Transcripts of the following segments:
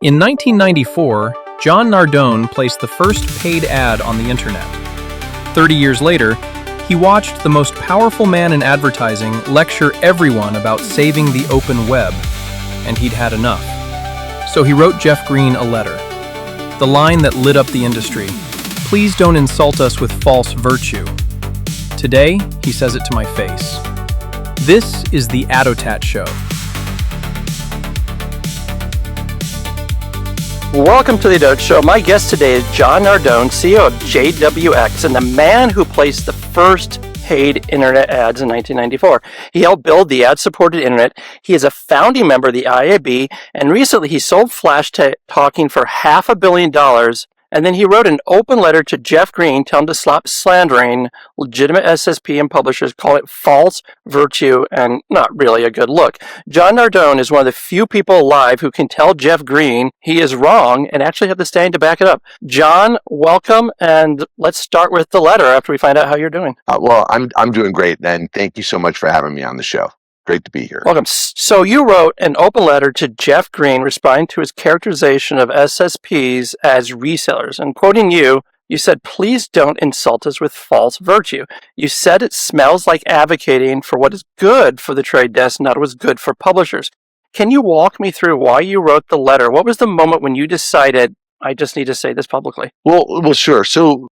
In 1994, John Nardone placed the first paid ad on the internet. 30 years later, he watched the most powerful man in advertising lecture everyone about saving the open web, and he'd had enough. So he wrote Jeff Green a letter. The line that lit up the industry: "Please don't insult us with false virtue." Today, he says it to my face. This is the ADOTAT Show. Welcome to the ADOTAT Show. My guest today is John Nardone, CEO of JWX, and the man who placed the first paid internet ads in 1994. He helped build the ad-supported internet. He is a founding member of the IAB, and recently he sold Flashtalking for $500 million. And then he wrote an open letter to Jeff Green, telling him to stop slandering legitimate SSP and publishers, call it false virtue and not really a good look. John Nardone is one of the few people alive who can tell Jeff Green he is wrong and actually have the standing to back it up. John, welcome, and let's start with the letter after we find out how you're doing. Well, I'm doing great, and thank you so much for having me on the show. Great to be here. Welcome. So you wrote an open letter to Jeff Green responding to his characterization of SSPs as resellers. And quoting you, you said, "Please don't insult us with false virtue." You said it smells like advocating for what is good for the trade desk, not what is good for publishers. Can you walk me through why you wrote the letter? What was the moment when you decided, I just need to say this publicly? Well, sure. So,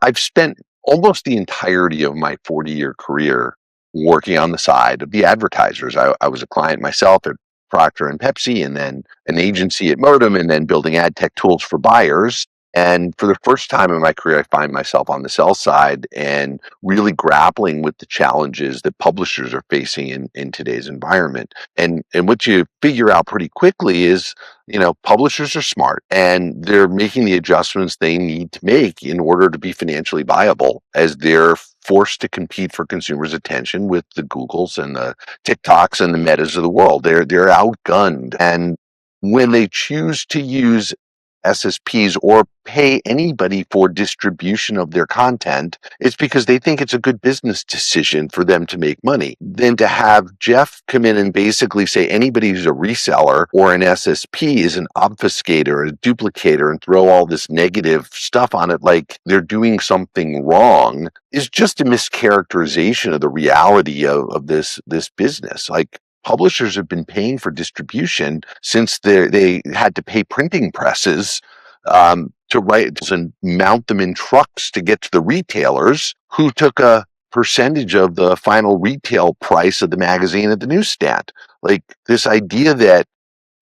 I've spent almost the entirety of my 40-year career working on the side of the advertisers. I was a client myself at Procter and Pepsi, and then an agency at Modem, and then building ad tech tools for buyers. And for the first time in my career, I find myself on the sell side and really grappling with the challenges that publishers are facing in today's environment. And what you figure out pretty quickly is, publishers are smart and they're making the adjustments they need to make in order to be financially viable as they're forced to compete for consumers' attention with the Googles and the TikToks and the Metas of the world. They're outgunned. And when they choose to use SSPs or pay anybody for distribution of their content, it's because they think it's a good business decision for them to make money. Then to have Jeff come in and basically say anybody who's a reseller or an SSP is an obfuscator, a duplicator, and throw all this negative stuff on it like they're doing something wrong is just a mischaracterization of the reality of this business. Like, publishers have been paying for distribution since they had to pay printing presses to write and mount them in trucks to get to the retailers, who took a percentage of the final retail price of the magazine at the newsstand. Like, this idea that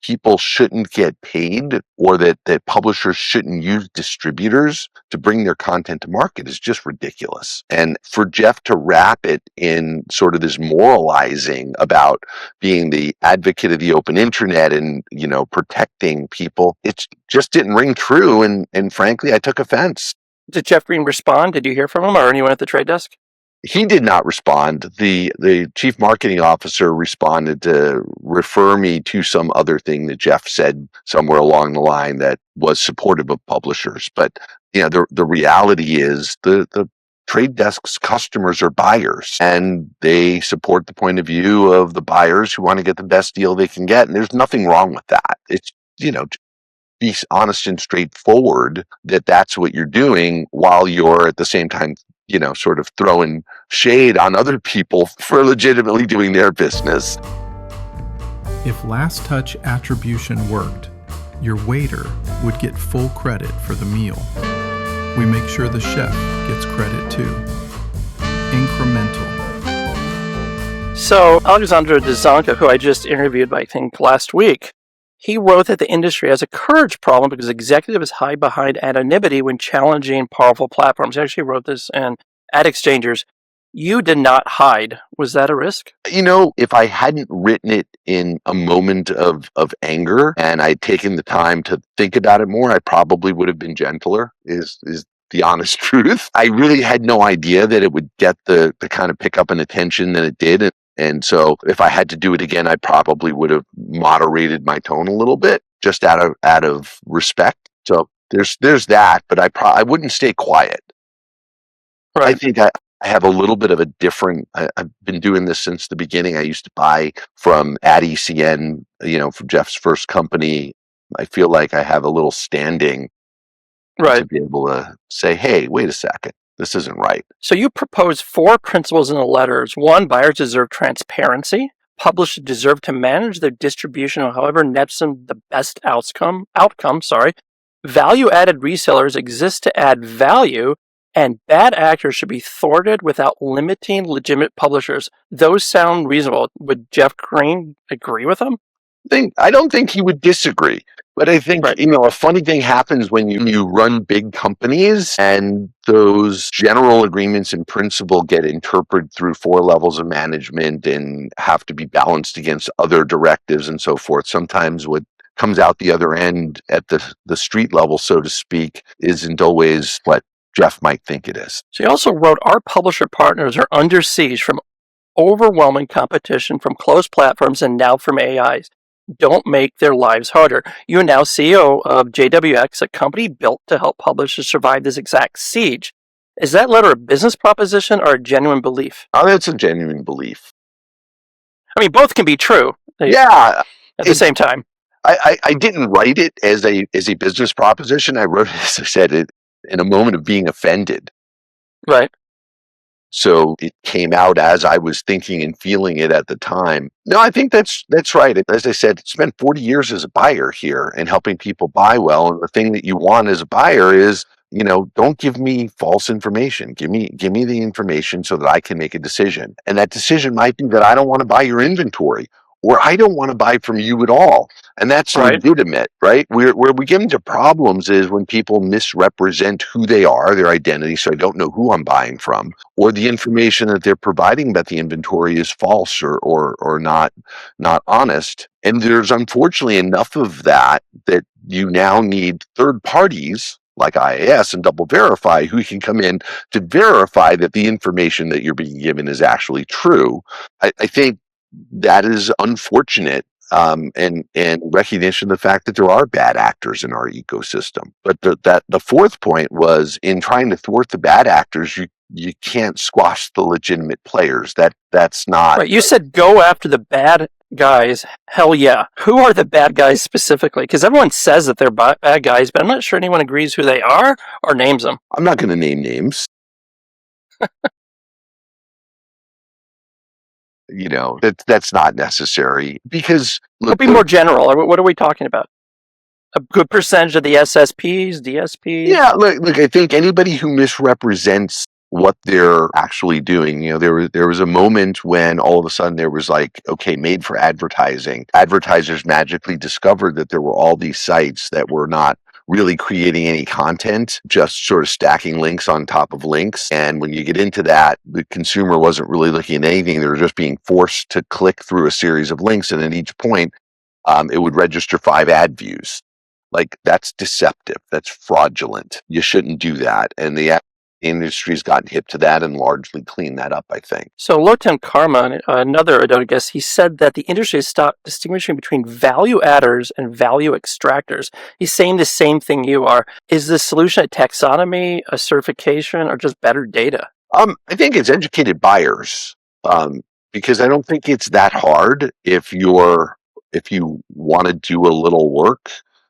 people shouldn't get paid or that publishers shouldn't use distributors to bring their content to market is just ridiculous. And for Jeff to wrap it in sort of this moralizing about being the advocate of the open internet and, protecting people, it just didn't ring true. And frankly, I took offense. Did Jeff Green respond? Did you hear from him or anyone at the trade desk? He did not respond. The chief marketing officer responded to refer me to some other thing that Jeff said somewhere along the line that was supportive of publishers. But the reality is the trade desk's customers are buyers, and they support the point of view of the buyers who want to get the best deal they can get. And there's nothing wrong with that. It's be honest and straightforward that that's what you're doing, while you're at the same time sort of throwing shade on other people for legitimately doing their business. If last touch attribution worked, your waiter would get full credit for the meal. We make sure the chef gets credit too. Incremental. So Alexander Dzonka, who I just interviewed, I think, last week, he wrote that the industry has a courage problem because executives hide behind anonymity when challenging powerful platforms. He actually wrote this in Ad Exchangers. You did not hide. Was that a risk? If I hadn't written it in a moment of anger and I'd taken the time to think about it more, I probably would have been gentler, is the honest truth. I really had no idea that it would get the kind of pickup and attention that it did. And so if I had to do it again, I probably would have moderated my tone a little bit, just out of respect. So there's that, but I wouldn't stay quiet. Right. I think I have a little bit of a different, I've been doing this since the beginning. I used to buy from AdECN, from Jeff's first company, I feel like I have a little standing Right. to be able to say, hey, wait a second, this isn't right. So you propose 4 principles in the letters. 1, buyers deserve transparency. Publishers deserve to manage their distribution however nets them the best outcome. Value-added resellers exist to add value, and bad actors should be thwarted without limiting legitimate publishers. Those sound reasonable. Would Jeff Green agree with them? I don't think he would disagree, but I think, Right. a funny thing happens when you run big companies and those general agreements in principle get interpreted through 4 levels of management and have to be balanced against other directives and so forth. Sometimes what comes out the other end at the street level, so to speak, isn't always what Jeff might think it is. She also wrote, our publisher partners are under siege from overwhelming competition from closed platforms and now from AIs. Don't make their lives harder. You are now CEO of JWX, a company built to help publishers survive this exact siege. Is that letter a business proposition or a genuine belief? Oh, that's a genuine belief. I mean, both can be true. Yeah. At the same time. I didn't write it as a business proposition. I wrote it, as I said, it in a moment of being offended. Right. So it came out as I was thinking and feeling it at the time. No, I think that's right. As I said, spent 40 years as a buyer here and helping people buy well. And the thing that you want as a buyer is, don't give me false information. Give me the information so that I can make a decision. And that decision might be that I don't want to buy your inventory, or I don't want to buy from you at all. And that's right. legitimate, right? Where we get into problems is when people misrepresent who they are, their identity, so I don't know who I'm buying from, or the information that they're providing about the inventory is false or not honest. And there's unfortunately enough of that you now need third parties like IAS and Double Verify who can come in to verify that the information that you're being given is actually true. I think that is unfortunate, and recognition of the fact that there are bad actors in our ecosystem. But the fourth point was, in trying to thwart the bad actors, you can't squash the legitimate players. That's not right. You said go after the bad guys. Hell yeah. Who are the bad guys specifically? Because everyone says that they're bad guys, but I'm not sure anyone agrees who they are or names them. I'm not going to name names. That's not necessary because It'll be more general. What are we talking about? A good percentage of the SSPs, DSPs? Yeah, look, I think anybody who misrepresents what they're actually doing, there was a moment when all of a sudden there was made for advertising. Advertisers magically discovered that there were all these sites that were not really creating any content, just sort of stacking links on top of links. And when you get into that, the consumer wasn't really looking at anything. They were just being forced to click through a series of links. And at each point, it would register 5 ad views. That's deceptive. That's fraudulent. You shouldn't do that. And the industry's gotten hip to that and largely cleaned that up, I think. So Lotan Karma, another ADOTAT guest, he said that the industry has stopped distinguishing between value adders and value extractors. He's saying the same thing you are. Is the solution a taxonomy, a certification, or just better data? I think it's educated buyers, because I don't think it's that hard if you want to do a little work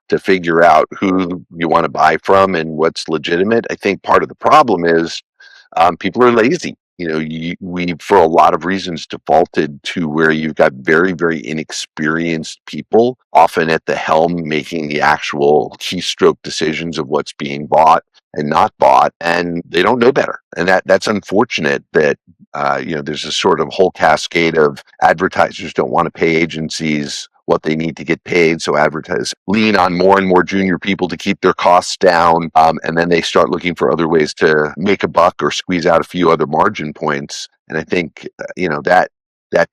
to figure out who you want to buy from and what's legitimate. I think part of the problem is people are lazy. We, for a lot of reasons, defaulted to where you've got very, very inexperienced people, often at the helm, making the actual keystroke decisions of what's being bought and not bought, and they don't know better. And that's unfortunate that there's a sort of whole cascade of advertisers don't want to pay agencies what they need to get paid, so advertisers lean on more and more junior people to keep their costs down, and then they start looking for other ways to make a buck or squeeze out a few other margin points. And I think that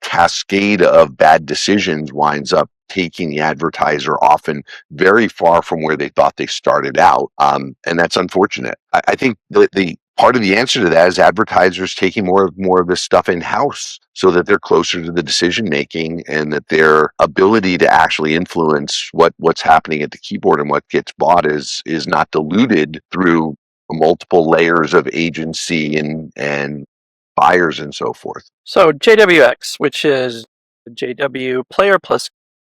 cascade of bad decisions winds up taking the advertiser often very far from where they thought they started out, and that's unfortunate. I think the part of the answer to that is advertisers taking more of this stuff in-house so that they're closer to the decision making and that their ability to actually influence what's happening at the keyboard and what gets bought is not diluted through multiple layers of agency and buyers and so forth. So JWX, which is JW Player plus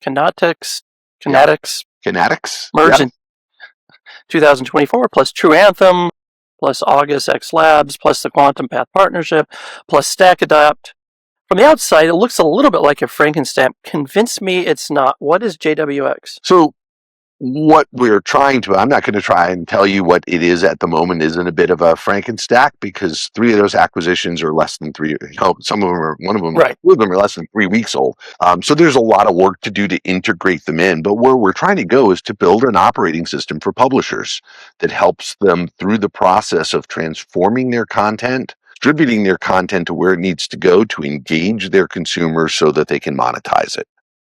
Kinetics, Kinetics. merged Yeah. in 2024, plus True Anthem, plus August X Labs, plus the Quantum Path Partnership, plus StackAdapt. From the outside, it looks a little bit like a Frankenstack. Convince me it's not. What is JWX? So what we're trying to, I'm not going to try and tell you what it is at the moment, isn't a bit of a Frankenstack, because 3 of those acquisitions are less than 3, some of them are, Right. 2 of them are less than 3 weeks old. So there's a lot of work to do to integrate them in. But where we're trying to go is to build an operating system for publishers that helps them through the process of transforming their content, distributing their content to where it needs to go to engage their consumers so that they can monetize it.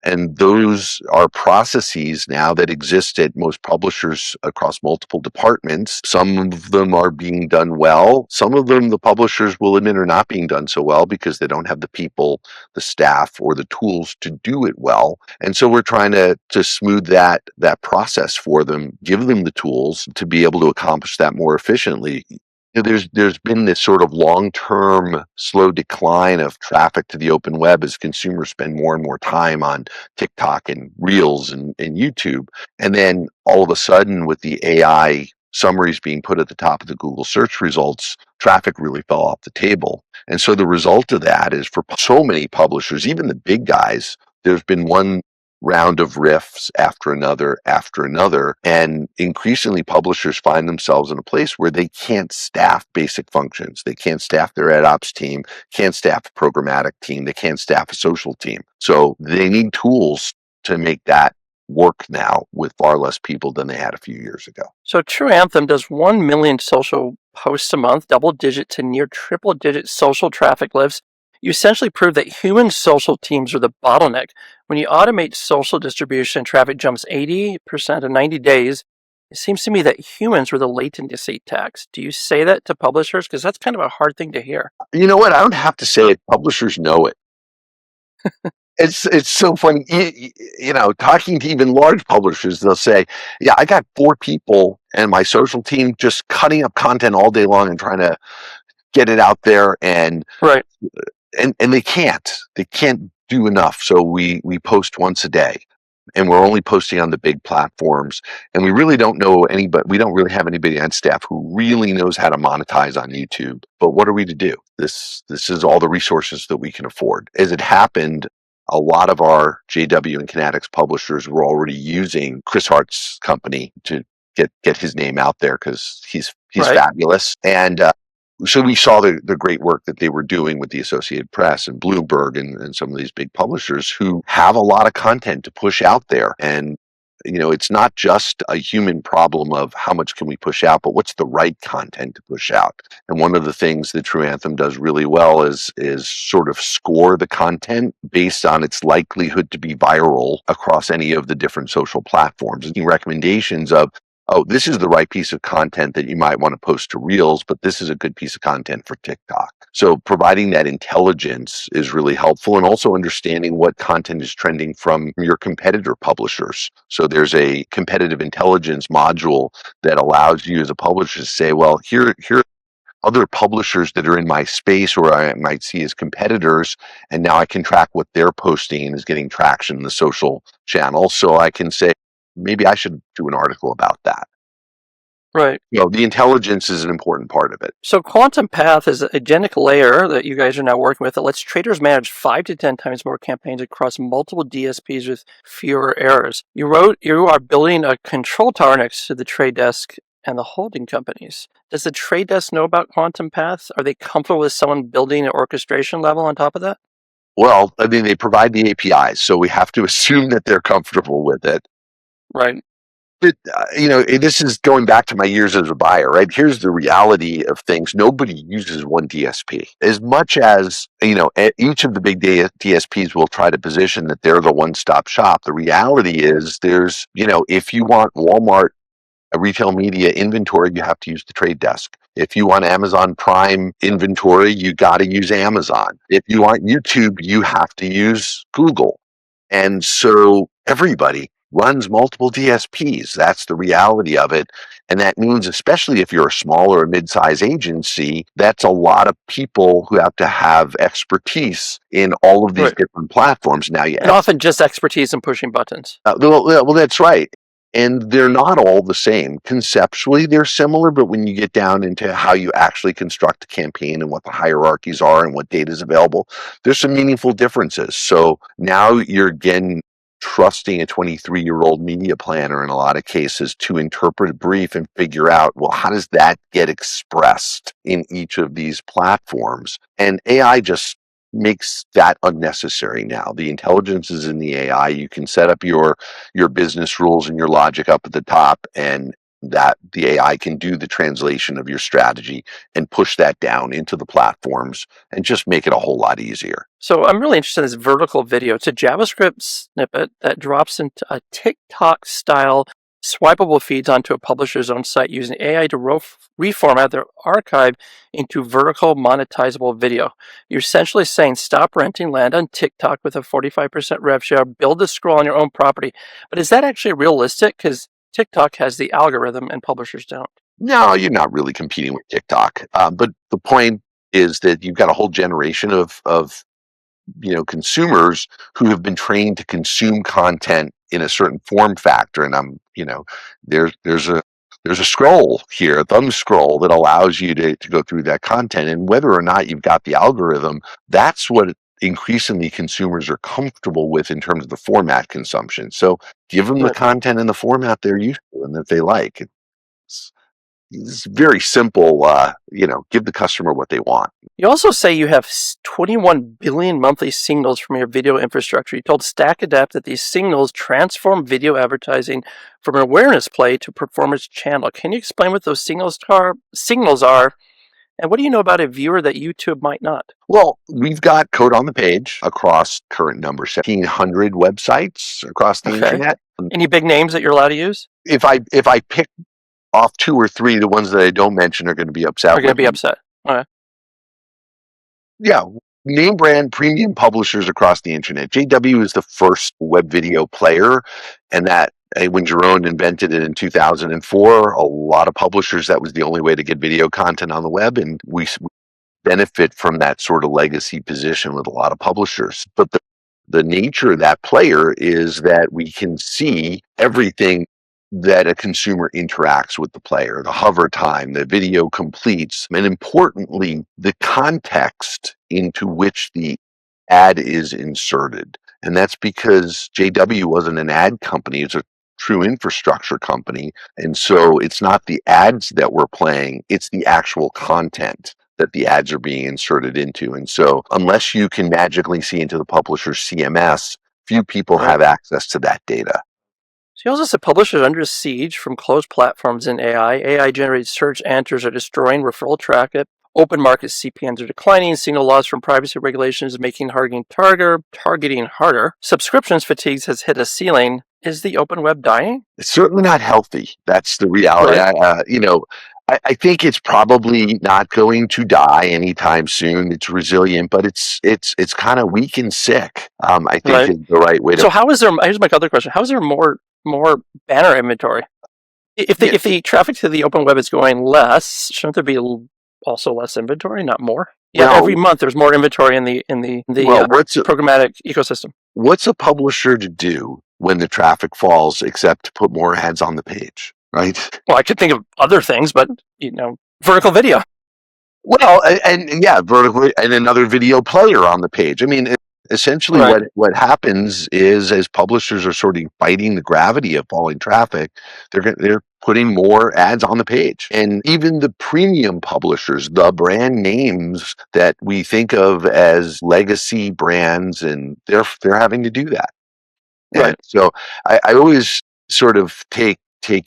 And those are processes now that exist at most publishers across multiple departments. Some of them are being done well. Some of them, the publishers will admit, are not being done so well because they don't have the people, the staff, or the tools to do it well. And so we're trying to smooth that process for them, give them the tools to be able to accomplish that more efficiently. There's been this sort of long-term slow decline of traffic to the open web as consumers spend more and more time on TikTok and Reels and YouTube. And then all of a sudden, with the AI summaries being put at the top of the Google search results, traffic really fell off the table. And so the result of that is, for so many publishers, even the big guys, there's been one round of riffs after another, and increasingly publishers find themselves in a place where they can't staff basic functions. They can't staff their ad ops team, can't staff a programmatic team, they can't staff a social team. So they need tools to make that work now with far less people than they had a few years ago. So True Anthem does 1 million social posts a month, double-digit to near triple-digit social traffic lifts. You essentially prove that human social teams are the bottleneck. When you automate social distribution, traffic jumps 80% in 90 days. It seems to me that humans were the latency tax. Do you say that to publishers? Because that's kind of a hard thing to hear. You know what? I don't have to say it. Publishers know it. It's so funny. Talking to even large publishers, they'll say, yeah, I got 4 people and my social team just cutting up content all day long and trying to get it out there, and Right. And they can't do enough. So we post once a day, and we're only posting on the big platforms, and we really don't know anybody. We don't really have anybody on staff who really knows how to monetize on YouTube. But what are we to do? This is all the resources that we can afford. As it happened, a lot of our JW and Kinetics publishers were already using Chris Hart's company to get his name out there, because he's Right. fabulous. And so we saw the great work that they were doing with the Associated Press and Bloomberg and some of these big publishers who have a lot of content to push out there. And, it's not just a human problem of how much can we push out, but what's the right content to push out. And one of the things that True Anthem does really well is sort of score the content based on its likelihood to be viral across any of the different social platforms, and recommendations of, oh, this is the right piece of content that you might want to post to Reels, but this is a good piece of content for TikTok. So providing that intelligence is really helpful, and also understanding what content is trending from your competitor publishers. So there's a competitive intelligence module that allows you as a publisher to say, well, here are other publishers that are in my space, or I might see as competitors, and now I can track what they're posting and is getting traction in the social channel. So I can say, maybe I should do an article about that. Right. The intelligence is an important part of it. So Quantum Path is a agentic layer that you guys are now working with that lets traders manage 5 to 10 times more campaigns across multiple DSPs with fewer errors. You wrote you are building a control tower next to the trade desk and the holding companies. Does the trade desk know about Quantum Path? Are they comfortable with someone building an orchestration level on top of that? Well, I mean, they provide the APIs, so we have to assume that they're comfortable with it. Right. But, this is going back to my years as a buyer, right? Here's the reality of things. Nobody uses one DSP. As much as, each of the big DSPs will try to position that they're the one-stop shop, the reality is there's, if you want Walmart retail media inventory, you have to use the trade desk. If you want Amazon Prime inventory, you got to use Amazon. If you want YouTube, you have to use Google. And so everybody runs multiple DSPs. That's the reality of it. And that means, especially if you're a small or a mid-size agency, that's a lot of people who have to have expertise in all of these Right. different platforms. Now, And often just expertise in pushing buttons. Well, that's right. And they're not all the same. Conceptually, they're similar, but when you get down into how you actually construct a campaign and what the hierarchies are and what data is available, there's some meaningful differences. So now you're again trusting a 23-year-old media planner in a lot of cases to interpret a brief and figure out, well, how does that get expressed in each of these platforms? And AI just makes that unnecessary now. The intelligence is in the AI. You can set up your business rules and your logic up at the top, and that the AI can do the translation of your strategy and push that down into the platforms and just make it a whole lot easier. So I'm really interested in this vertical video. It's a JavaScript snippet that drops into a TikTok-style swipeable feeds onto a publisher's own site using AI to reformat their archive into vertical monetizable video. You're essentially saying stop renting land on TikTok with a 45% rev share, build a scroll on your own property. But is that actually realistic? Because TikTok has the algorithm and publishers don't. No, you're not really competing with TikTok. But the point is that you've got a whole generation of consumers who have been trained to consume content in a certain form factor. And there's a scroll here, a thumb scroll that allows you to go through that content. And whether or not you've got the algorithm, that's what increasingly consumers are comfortable with in terms of the format consumption. So give them the content in the format they're used to and that they like. It's very simple, give the customer what they want. You also say you have 21 billion monthly signals from your video infrastructure. You told StackAdapt that these signals transform video advertising from an awareness play to performance channel. Can you explain what those signals are? And what do you know about a viewer that YouTube might not? Well, we've got code on the page across current number 1,700 websites across the internet. Any big names that you're allowed to use? If I pick off 2 or 3, the ones that I don't mention are going to be upset. Are going to be upset. All right. Yeah. Name brand premium publishers across the internet. JW is the first web video player, and that when Jerome invented it in 2004, a lot of publishers, that was the only way to get video content on the web, and we benefit from that sort of legacy position with a lot of publishers. But the nature of that player is that we can see everything that a consumer interacts with the player, the hover time, the video completes, and importantly, the context into which the ad is inserted. And that's because JW wasn't an ad company, it's a true infrastructure company. And so it's not the ads that we're playing, it's the actual content that the ads are being inserted into. And so unless you can magically see into the publisher's CMS, few people have access to that data. So you also said publishers under siege from closed platforms in AI. AI-generated search answers are destroying referral traffic. Open market CPMs are declining. Signal loss from privacy regulations making targeting harder. Subscriptions fatigue has hit a ceiling. Is the open web dying? It's certainly not healthy. That's the reality. Right. I think it's probably not going to die anytime soon. It's resilient, but it's kind of weak and sick. I think is the right way to. So how is there? Here's my other question: how is there more banner inventory? If the traffic to the open web is going less, shouldn't there be also less inventory, not more? Yeah, every month there's more inventory in the programmatic ecosystem. What's a publisher to do when the traffic falls except to put more ads on the page? Right. Well, I could think of other things, but vertical video. Well, vertical and another video player on the page. I mean, essentially, what happens is as publishers are sort of fighting the gravity of falling traffic, they're putting more ads on the page, and even the premium publishers, the brand names that we think of as legacy brands, and they're having to do that. Right. And so I always sort of take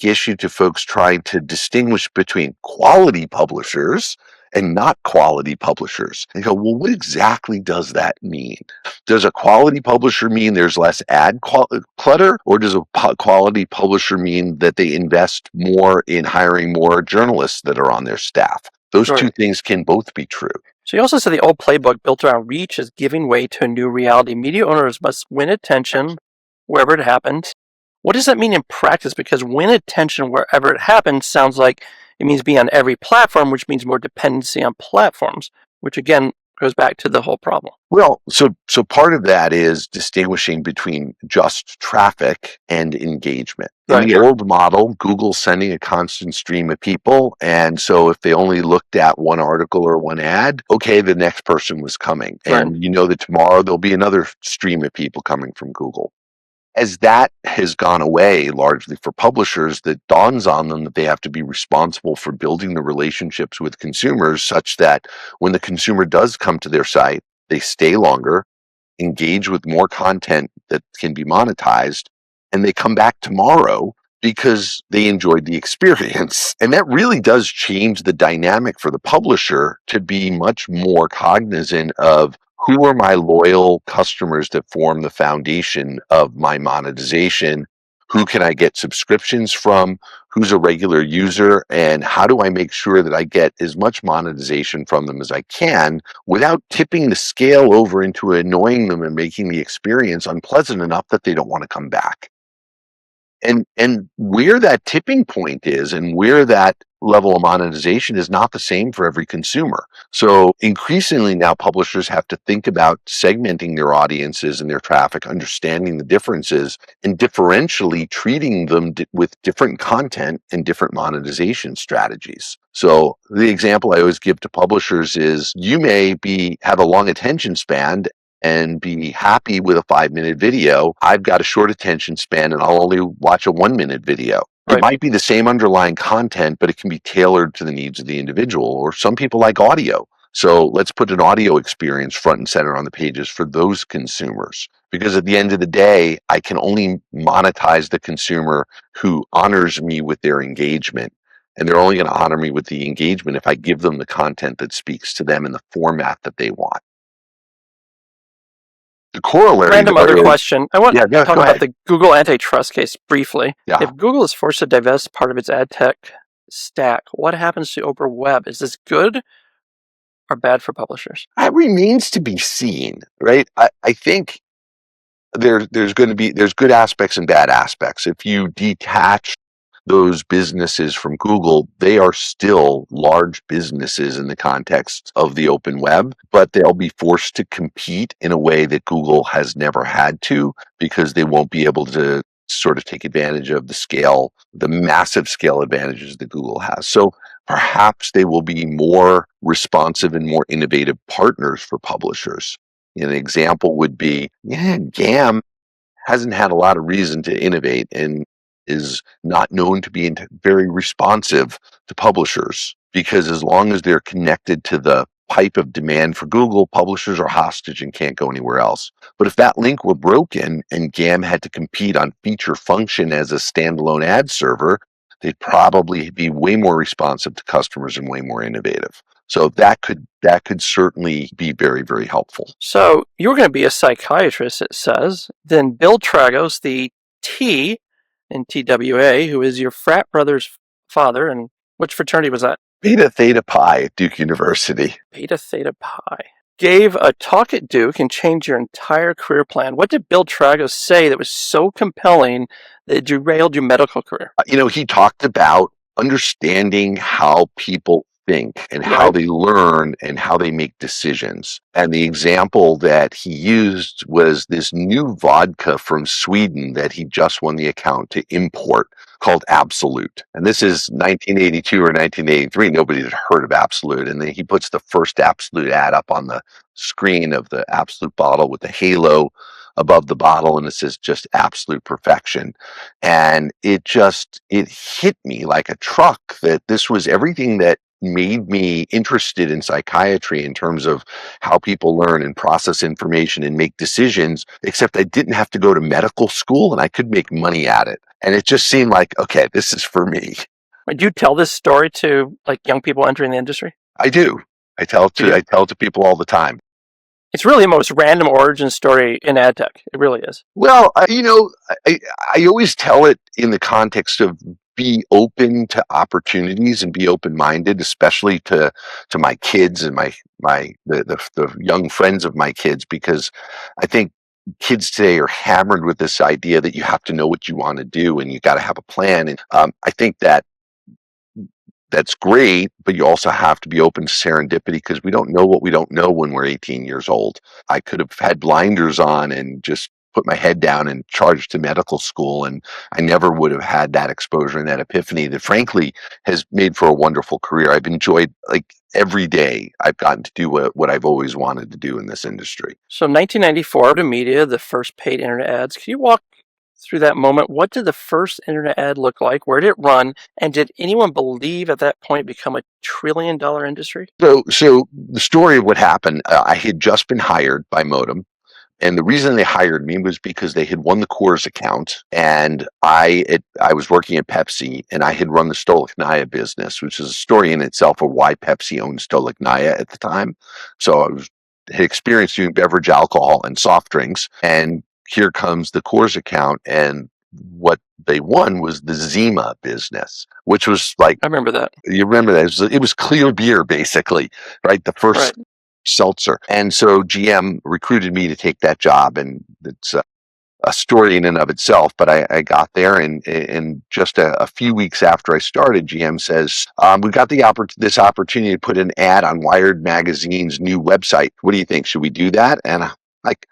issue to folks trying to distinguish between quality publishers and not quality publishers. And go, well, what exactly does that mean? Does a quality publisher mean there's less ad clutter, or does a quality publisher mean that they invest more in hiring more journalists that are on their staff? Those two things can both be true. So you also said the old playbook built around reach is giving way to a new reality. Media owners must win attention wherever it happens. What does that mean in practice? Because win attention wherever it happens sounds like it means being on every platform, which means more dependency on platforms, which again goes back to the whole problem. Well, so part of that is distinguishing between just traffic and engagement. In Right. the old model, Google's sending a constant stream of people, and so if they only looked at one article or one ad, okay, the next person was coming. Right. And you know that tomorrow there'll be another stream of people coming from Google. As that has gone away largely for publishers, that dawns on them that they have to be responsible for building the relationships with consumers such that when the consumer does come to their site, they stay longer, engage with more content that can be monetized, and they come back tomorrow because they enjoyed the experience. And that really does change the dynamic for the publisher to be much more cognizant of who are my loyal customers that form the foundation of my monetization. Who can I get subscriptions from? Who's a regular user? And how do I make sure that I get as much monetization from them as I can without tipping the scale over into annoying them and making the experience unpleasant enough that they don't want to come back? And where that tipping point is and where that level of monetization is not the same for every consumer. So increasingly now publishers have to think about segmenting their audiences and their traffic, understanding the differences, and differentially treating them with different content and different monetization strategies. So the example I always give to publishers is you may have a long attention span and be happy with a 5-minute video. I've got a short attention span and I'll only watch a 1-minute video. Right. It might be the same underlying content, but it can be tailored to the needs of the individual. Or some people like audio. So let's put an audio experience front and center on the pages for those consumers. Because at the end of the day, I can only monetize the consumer who honors me with their engagement. And they're only going to honor me with the engagement if I give them the content that speaks to them in the format that they want. The corollary. Random other question. I want to talk go about the Google antitrust case briefly. Yeah. If Google is forced to divest part of its ad tech stack, what happens to Open Web? Is this good or bad for publishers? That remains to be seen, right? I think there's good aspects and bad aspects. If you detach those businesses from Google, they are still large businesses in the context of the open web, but they'll be forced to compete in a way that Google has never had to, because they won't be able to sort of take advantage of the massive scale advantages that Google has. So perhaps they will be more responsive and more innovative partners for publishers. An example would be, GAM hasn't had a lot of reason to innovate and is not known to be very responsive to publishers, because as long as they're connected to the pipe of demand for Google, publishers are hostage and can't go anywhere else. But if that link were broken and GAM had to compete on feature function as a standalone ad server, they'd probably be way more responsive to customers and way more innovative. So that could certainly be very, very helpful. So you're going to be a psychiatrist, it says. Then Bill Tragos, the T in TWA, who is your frat brother's father, and which fraternity was that? Beta Theta Pi at Duke University. Beta Theta Pi. Gave a talk at Duke and changed your entire career plan. What did Bill Tragos say that was so compelling that it derailed your medical career? He talked about understanding how people think and how they learn and how they make decisions. And the example that he used was this new vodka from Sweden that he just won the account to import called Absolut. And this is 1982 or 1983. Nobody had heard of Absolut. And then he puts the first Absolut ad up on the screen of the Absolut bottle with the halo above the bottle, and it says just absolute perfection. And it hit me like a truck that this was everything that made me interested in psychiatry in terms of how people learn and process information and make decisions, except I didn't have to go to medical school and I could make money at it. And it just seemed like, okay, this is for me. Do you tell this story to young people entering the industry? I do. I tell it to people all the time. It's really the most random origin story in ad tech. It really is. Well, I always tell it in the context of be open to opportunities and be open-minded, especially to my kids and the young friends of my kids, because I think kids today are hammered with this idea that you have to know what you want to do and you got to have a plan. And I think that that's great, but you also have to be open to serendipity because we don't know what we don't know when we're 18 years old. I could have had blinders on and just put my head down and charged to medical school, and I never would have had that exposure and that epiphany that frankly has made for a wonderful career. I've enjoyed, like, every day I've gotten to do what I've always wanted to do in this industry. So 1994 to media, the first paid internet ads. Can you walk through that moment? What did the first internet ad look like? Where did it run? And did anyone believe at that point become a $1 trillion industry? So the story of what happened, I had just been hired by Modem. And the reason they hired me was because they had won the Coors account, and I was working at Pepsi, and I had run the Stolichnaya business, which is a story in itself of why Pepsi owned Stolichnaya at the time. So had experience doing beverage alcohol and soft drinks, and here comes the Coors account, and what they won was the Zima business, which was like, I remember that. you remember that? It was clear beer, basically, right? The first seltzer. And so GM recruited me to take that job, and it's a story in and of itself, but I got there, and just a few weeks after I started, GM says, we got this opportunity to put an ad on Wired Magazine's new website. What do you think? Should we do that? And I'm like,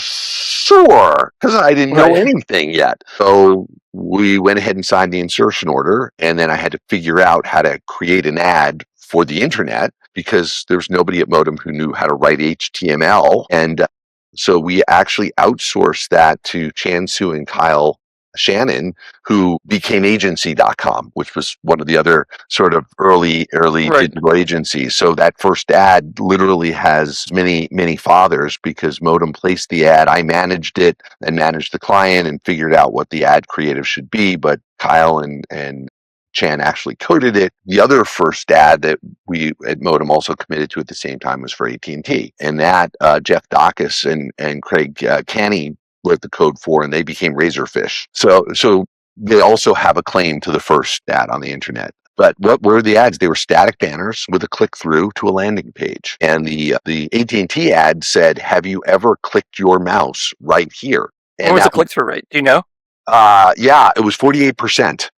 sure, because I didn't know anything yet. So we went ahead and signed the insertion order, and then I had to figure out how to create an ad for the internet because there was nobody at Modem who knew how to write HTML. And so we actually outsourced that to Chan Su and Kyle Shannon, who became agency.com, which was one of the other sort of early digital agencies. So that first ad literally has many fathers because Modem placed the ad. I managed it and managed the client and figured out what the ad creative should be. But Kyle and Chan actually coded it. The other first ad that we at Modem also committed to at the same time was for AT&T. And that Jeff Dacus and Craig Canny wrote the code for, and they became Razorfish. So they also have a claim to the first ad on the internet. But what were the ads? They were static banners with a click through to a landing page. And the AT&T ad said, "Have you ever clicked your mouse right here?" And what was the click through rate? Do you know? Yeah, it was 48%.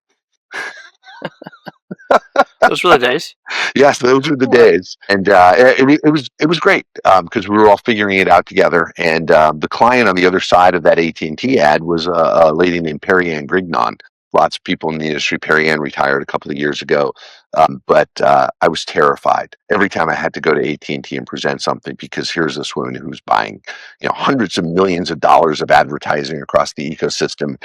Those were the days. Yes, those were the days, and it was great because we were all figuring it out together. And the client on the other side of that AT&T ad was a lady named Perrianne Grignon. Lots of people in the industry. Perrianne retired a couple of years ago, but I was terrified every time I had to go to AT&T and present something because here's this woman who's buying, hundreds of millions of dollars of advertising across the ecosystem,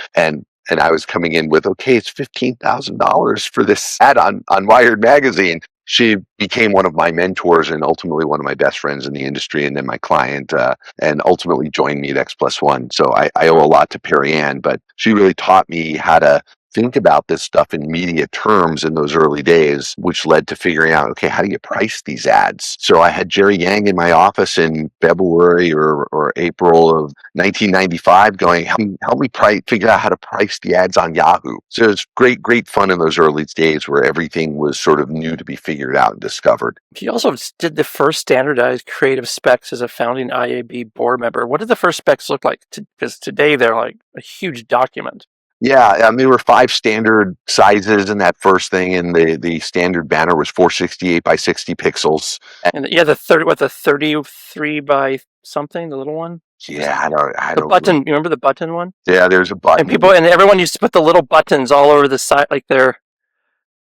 and I was coming in with, okay, it's $15,000 for this ad on Wired Magazine. She became one of my mentors and ultimately one of my best friends in the industry, and then my client, and ultimately joined me at X+1. So I owe a lot to Perrianne, but she really taught me how to think about this stuff in media terms in those early days, which led to figuring out, okay, how do you price these ads? So I had Jerry Yang in my office in February or April of 1995 going, help me figure out how to price the ads on Yahoo. So it's great fun in those early days where everything was sort of new to be figured out and discovered. You also did the first standardized creative specs as a founding IAB board member. What did the first specs look like? Because today they're like a huge document. Yeah, there were 5 standard sizes in that first thing, and the standard banner was 468 by 60 pixels. And the 33 by something, the little one. Yeah, I don't. The button. You remember the button one? Yeah, there's a button. And everyone used to put the little buttons all over the side, like their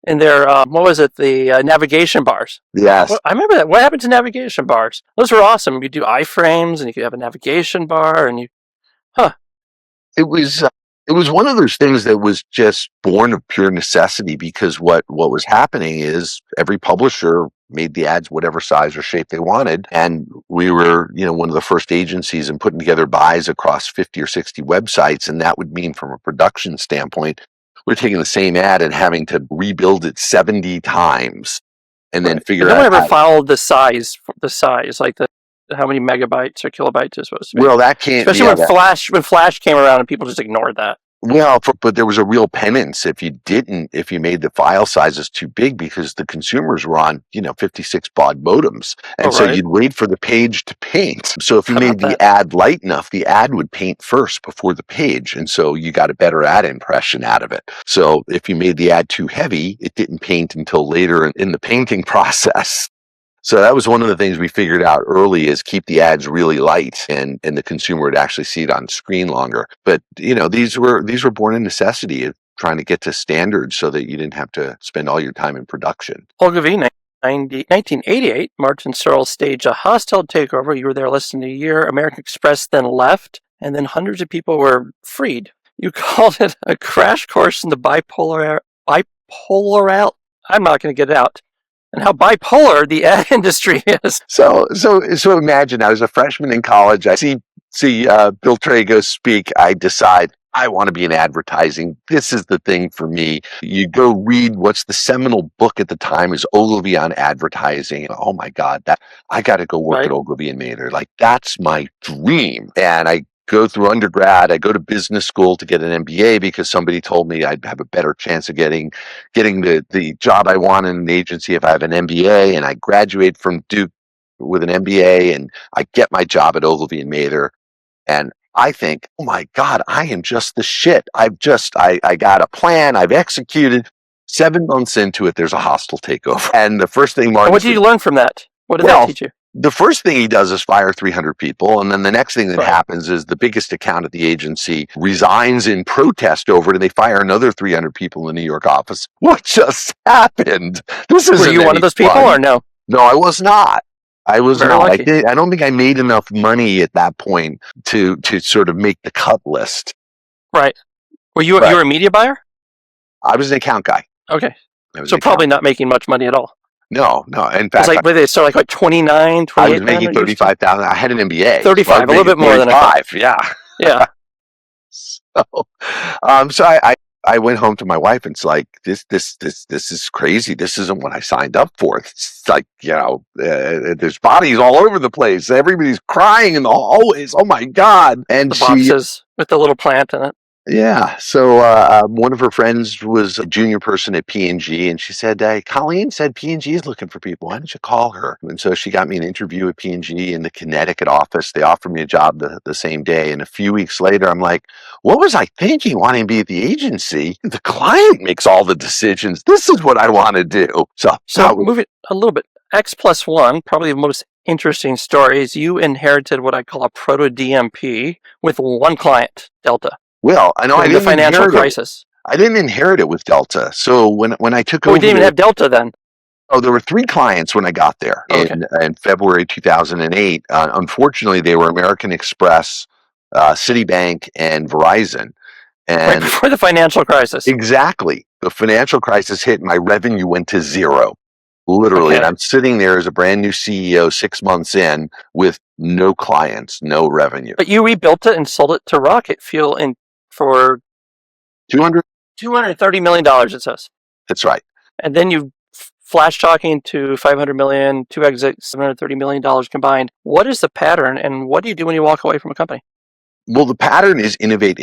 what was it? The navigation bars. Yes, I remember that. What happened to navigation bars? Those were awesome. You do iframes, and you could have a navigation bar, and It was one of those things that was just born of pure necessity because what was happening is every publisher made the ads whatever size or shape they wanted. And we were, one of the first agencies in putting together buys across 50 or 60 websites. And that would mean from a production standpoint, we're taking the same ad and having to rebuild it 70 times and then figure out. No one ever followed the size, like how many megabytes or kilobytes is supposed to be. Well, that can't. Especially when Flash came around and people just ignored that. But there was a real penance if you made the file sizes too big, because the consumers were on, 56 baud modems. And so right. you'd wait for the page to paint. So if you How made about the that? ad light enough, the ad would paint first before the page. And so you got a better ad impression out of it. So if you made the ad too heavy, it didn't paint until later in the painting process. So that was one of the things we figured out early, is keep the ads really light, and the consumer would actually see it on screen longer. But these were born in necessity of trying to get to standards so that you didn't have to spend all your time in production. Ogilvy, 1988, Martin Sorrell staged a hostile takeover. You were there less than a year. American Express then left, and then hundreds of people were freed. You called it a crash course in the bipolar. I'm not going to get it out. And how bipolar the ad industry is. So imagine I was a freshman in college. I see Bill Trago speak. I decide I want to be in advertising. This is the thing for me. You go read what's the seminal book at the time is Ogilvy on advertising. Oh my God, I got to go work Right. at Ogilvy and Mather. Like, that's my dream. And I go through undergrad. I go to business school to get an MBA because somebody told me I'd have a better chance of getting the job I want in an agency if I have an MBA. And I graduate from Duke with an MBA, and I get my job at Ogilvy and Mather. And I think, oh my God, I am just the shit. I got a plan. I've executed. 7 months into it, there's a hostile takeover. And the first thing Martin... What did you learn from that? What did that teach you? The first thing he does is fire 300 people. And then the next thing that Right. happens is the biggest account at the agency resigns in protest over it, and they fire another 300 people in the New York office. What just happened? Were you one of those people or no? No, I was not. I was Very not. lucky. I don't think I made enough money at that point to sort of make the cut list. Right. Were you Right. you were a media buyer? I was an account guy. Okay. I was So an probably account- not making much money at all. No. In It's fact, like, they start like 29, 28. I was making 35,000. I had an MBA. 35, a little bit more than I thought. 35, yeah. Yeah. So I went home to my wife, and it's like, this is crazy. This isn't what I signed up for. It's like, there's bodies all over the place. Everybody's crying in the hallways. Oh my God. And The boxes with the little plant in it. yeah. So one of her friends was a junior person at P&G, and she said, Colleen said P&G is looking for people. Why don't you call her? And so she got me an interview at P&G in the Connecticut office. They offered me a job the same day. And a few weeks later, I'm like, what was I thinking wanting to be at the agency? The client makes all the decisions. This is what I want to do. So moving a little bit, X+1, probably the most interesting story is you inherited what I call a proto DMP with one client, Delta. Well, I know I The didn't financial inherit crisis. I didn't inherit it with Delta. So when I took Oh, over, we didn't even have Delta then. Oh, there were 3 clients when I got there in February 2008. Unfortunately, they were American Express, Citibank, and Verizon. Right And before the financial crisis. exactly, the financial crisis hit, and my revenue went to zero, literally. Okay. And I'm sitting there as a brand new CEO 6 months in with no clients, no revenue. But you rebuilt it and sold it to Rocket Fuel for 200. $230 million, it says. That's right. And then you Flashtalking to $500 million, 2 exits, $730 million combined. What is the pattern, and what do you do when you walk away from a company? Well, the pattern is innovate.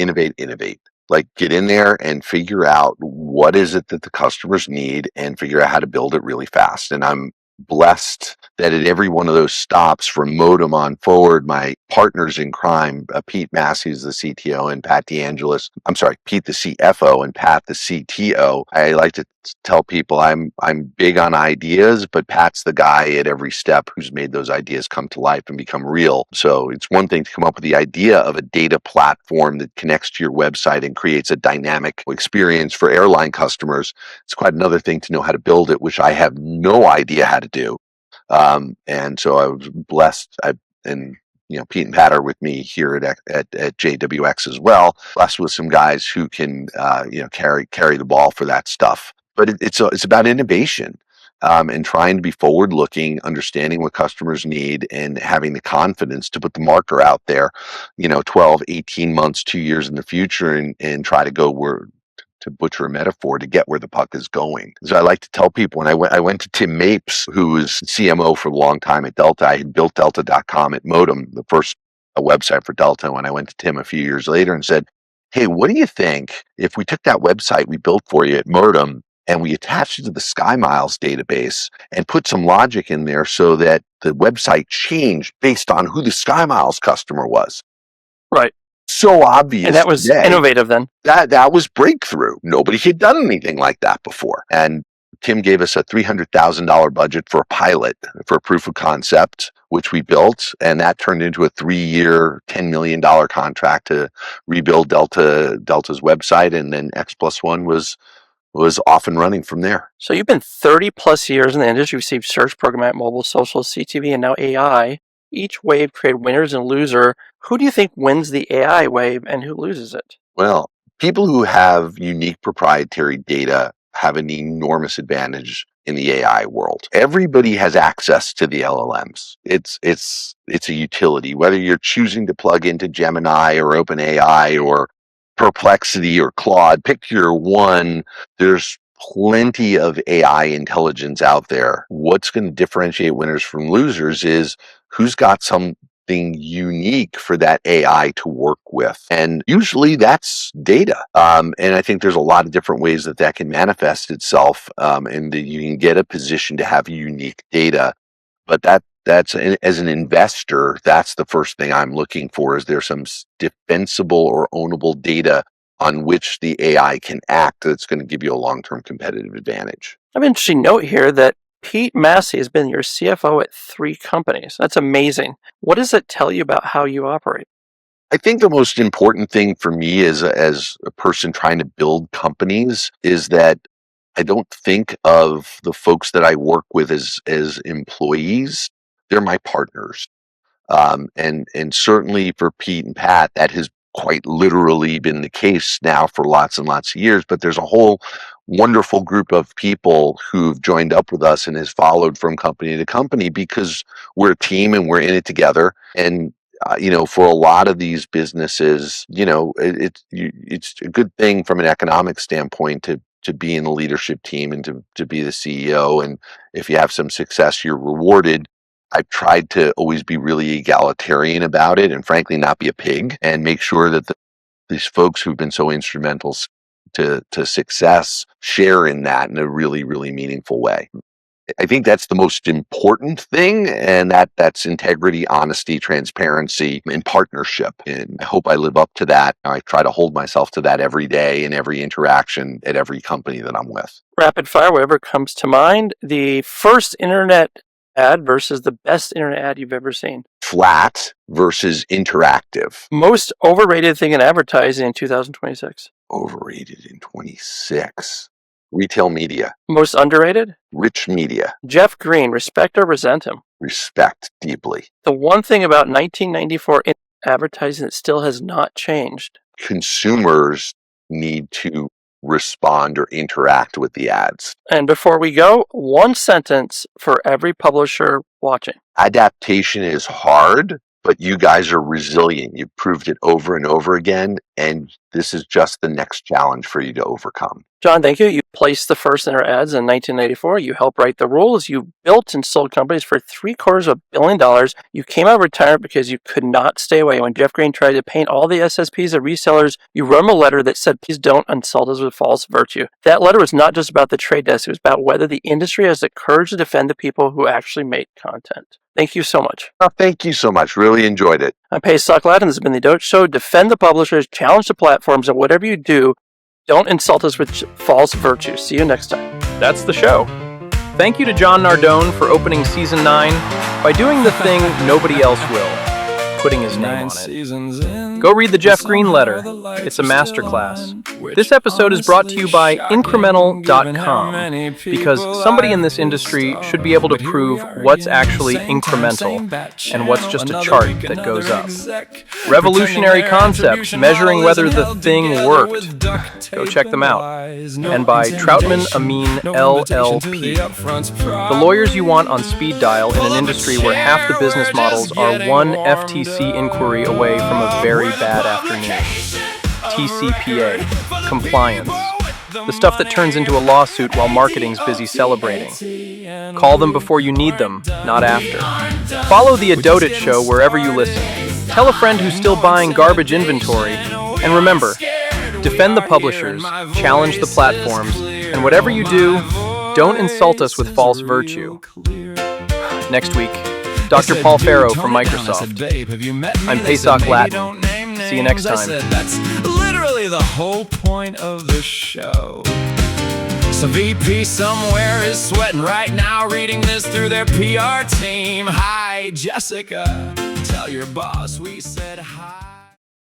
Like, get in there and figure out what is it that the customers need and figure out how to build it really fast. And I'm blessed that at every one of those stops from modem on forward, my partners in crime, Pete Massey's the CTO and Pat DeAngelis, Pete the CFO and Pat the CTO. I like to tell people I'm big on ideas, but Pat's the guy at every step who's made those ideas come to life and become real. So it's one thing to come up with the idea of a data platform that connects to your website and creates a dynamic experience for airline customers. It's quite another thing to know how to build it, which I have no idea how to do. And so I was blessed. Pete and Pat are with me here at JWX as well. Blessed with some guys who can carry the ball for that stuff. But it's about innovation and trying to be forward looking, understanding what customers need, and having the confidence to put the marker out there, 12, 18 months, 2 years in the future, and try to go where, to butcher a metaphor, to get where the puck is going. So I like to tell people, when I went to Tim Mapes, who was CMO for a long time at Delta. I had built Delta.com at Modem, the first website for Delta. When I went to Tim a few years later and said, hey, what do you think if we took that website we built for you at Modem and we attached it to the SkyMiles database and put some logic in there so that the website changed based on who the SkyMiles customer was? Right. So obvious. And that was today. innovative then. That was breakthrough. Nobody had done anything like that before. And Tim gave us a $300,000 budget for a pilot, for a proof of concept, which we built. And that turned into a 3-year, $10 million contract to rebuild Delta's website. And then X+1 was off and running from there. So you've been 30 plus years in the industry. You've seen search, programmatic, mobile, social, CTV, and now AI. Each wave created winners and losers. Who do you think wins the AI wave and who loses it? Well, people who have unique proprietary data have an enormous advantage in the AI world. Everybody has access to the LLMs. It's a utility, whether you're choosing to plug into Gemini or OpenAI or Perplexity or Claude, pick your one. There's plenty of AI intelligence out there. What's going to differentiate winners from losers is who's got something unique for that AI to work with. And usually that's data. And I think there's a lot of different ways that can manifest itself, and that you can get a position to have unique data. But that's as an investor, that's the first thing I'm looking for. Is there some defensible or ownable data on which the AI can act that's going to give you a long-term competitive advantage? I have an interesting note here that Pete Massey has been your CFO at 3 companies. That's amazing. What does it tell you about how you operate? I think the most important thing for me as a person trying to build companies is that I don't think of the folks that I work with as employees. They're my partners. And certainly for Pete and Pat, that has quite literally been the case now for lots and lots of years. But there's a whole wonderful group of people who've joined up with us and has followed from company to company because we're a team and we're in it together. And for a lot of these businesses, it's a good thing from an economic standpoint to be in the leadership team and to be the CEO. And if you have some success, you're rewarded. I've tried to always be really egalitarian about it and frankly not be a pig and make sure that these folks who've been so instrumental to success share in that in a really, really meaningful way. I think that's the most important thing, and that's integrity, honesty, transparency, and partnership. And I hope I live up to that. I try to hold myself to that every day in every interaction at every company that I'm with. Rapid fire, whatever comes to mind. The first internet ad versus the best internet ad you've ever seen. Flat versus interactive. Most overrated thing in advertising in 2026. Overrated in 26. Retail media. Most underrated? Rich media. Jeff Green, respect or resent him? Respect deeply. The one thing about 1994 advertising that still has not changed. Consumers need to respond or interact with the ads. And before we go, one sentence for every publisher watching. Adaptation is hard, but you guys are resilient. You've proved it over and over again, and this is just the next challenge for you to overcome. John, thank you. You placed the first internet ads in 1994. You helped write the rules. You built and sold companies for $750 million. You came out of retirement because you could not stay away. When Jeff Green tried to paint all the SSPs as resellers, you wrote him a letter that said, please don't insult us with false virtue. That letter was not just about the trade desk. It was about whether the industry has the courage to defend the people who actually make content. Thank you so much. Oh, thank you so much. Really enjoyed it. I'm Pace Socklad, and this has been the ADOTAT Show. Defend the publishers, challenge the platforms, and whatever you do, don't insult us with false virtue. See you next time. That's the show. Thank you to John Nardone for opening Season 9 by doing the thing nobody else will, putting his name on it. Go read the Jeff Green letter. It's a masterclass. This episode is brought to you by incremental.com because somebody in this industry should be able to prove what's actually incremental and what's just a chart that goes up. Revolutionary concept, measuring whether the thing worked. Go check them out. And by Troutman Amin LLP. The lawyers you want on speed dial in an industry where half the business models are one FTC inquiry away from a very bad afternoon. TCPA, compliance, the stuff that turns into a lawsuit while marketing's busy celebrating. Call them before you need them, not after. Follow the ADOTAT Show wherever you listen. Tell a friend who's still buying garbage inventory, and remember, Defend the publishers, challenge the platforms, and whatever you do, don't insult us with false virtue. Next week, Dr. Paul Farrow from Microsoft. I'm Pesach Latin. See you next time. That's literally the whole point of the show. So VP somewhere is sweating right now, reading this through their PR team. Hi, Jessica. Tell your boss we said hi.